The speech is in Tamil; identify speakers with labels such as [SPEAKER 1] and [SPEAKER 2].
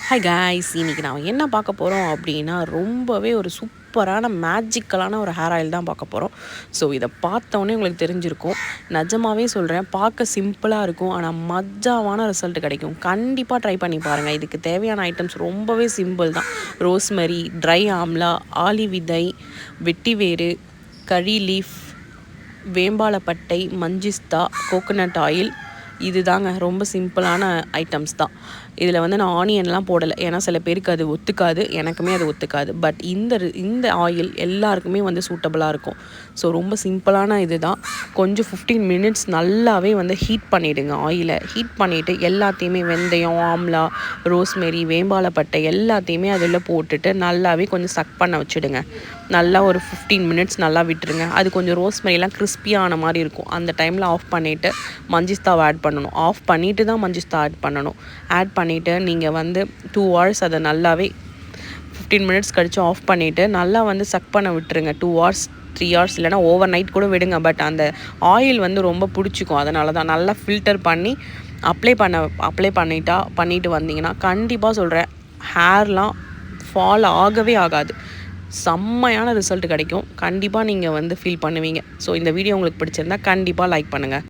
[SPEAKER 1] ஹாய் காய்ஸ், இன்றைக்கி நான் என்ன பார்க்க போகிறோம் அப்படின்னா ரொம்பவே ஒரு சூப்பரான மேஜிக்கலான ஒரு ஹேர் ஆயில் தான் பார்க்க போகிறோம். ஸோ இதை பார்த்தோன்னே உங்களுக்கு தெரிஞ்சிருக்கும். நிஜமாகவே சொல்கிறேன், பார்க்க சிம்பிளாக இருக்கும், ஆனால் மஜாவான ரிசல்ட் கிடைக்கும். கண்டிப்பாக ட்ரை பண்ணி பாருங்கள். இதுக்கு தேவையான ஐட்டம்ஸ் ரொம்பவே சிம்பிள் தான். ரோஸ்மெரி, ட்ரை ஆம்லா, ஆலி விதை, வெட்டிவேறு, கறி லீஃப், வேம்பாலப்பட்டை, மஞ்சிஸ்தா, கோகோனட் ஆயில். இது தாங்க ரொம்ப சிம்பிளான ஐட்டம்ஸ் தான். இதில் வந்து நான் ஆனியன்லாம் போடலை, ஏன்னா சில பேருக்கு அது ஒத்துக்காது, எனக்குமே அது ஒத்துக்காது. பட் இந்த ஆயில் எல்லாருக்குமே வந்து சூட்டபுளாக இருக்கும். ஸோ ரொம்ப சிம்பிளான இது தான். கொஞ்சம் 15 மினிட்ஸ் நல்லாவே வந்து ஹீட் பண்ணிவிடுங்க. ஆயிலை ஹீட் பண்ணிவிட்டு எல்லாத்தையுமே வெந்தயம், ஆம்லா, ரோஸ்மெரி, வேம்பாலப்பட்டை எல்லாத்தையுமே அதில் போட்டுட்டு நல்லாவே கொஞ்சம் சக் பண்ண வச்சுடுங்க. நல்லா ஒரு 15 மினிட்ஸ் நல்லா விட்டுருங்க. அது கொஞ்சம் ரோஸ்மெரிலாம் கிறிஸ்பியான மாதிரி இருக்கும். அந்த டைமில் ஆஃப் பண்ணிவிட்டு மஞ்சிஸ்தாவை ஆட் பண்ணணும். ஆஃப் பண்ணிவிட்டு தான் மஞ்சிஸ்தா ஆட் பண்ணணும். ஆட் பண்ணிவிட்டு நீங்கள் வந்து 2 hours அதை நல்லாவே 15 மினிட்ஸ் கழித்து ஆஃப் பண்ணிவிட்டு நல்லா வந்து சக் பண்ண விட்டுருங்க. 2 hours 3 hours இல்லைனா ஓவர் நைட் கூட விடுங்க. பட் அந்த ஆயில் வந்து ரொம்ப பிடிச்சிக்கும். அதனால தான் நல்லா ஃபில்டர் பண்ணி அப்ளை பண்ணிட்டு வந்தீங்கன்னா கண்டிப்பாக சொல்கிறேன், ஹேர்லாம் ஃபால் ஆகவே ஆகாது. செம்மையான ரிசல்ட் கிடைக்கும். கண்டிப்பாக நீங்கள் வந்து ஃபீல் பண்ணுவீங்க. ஸோ இந்த வீடியோ உங்களுக்கு பிடிச்சிருந்தா கண்டிப்பாக லைக் பண்ணுங்கள்.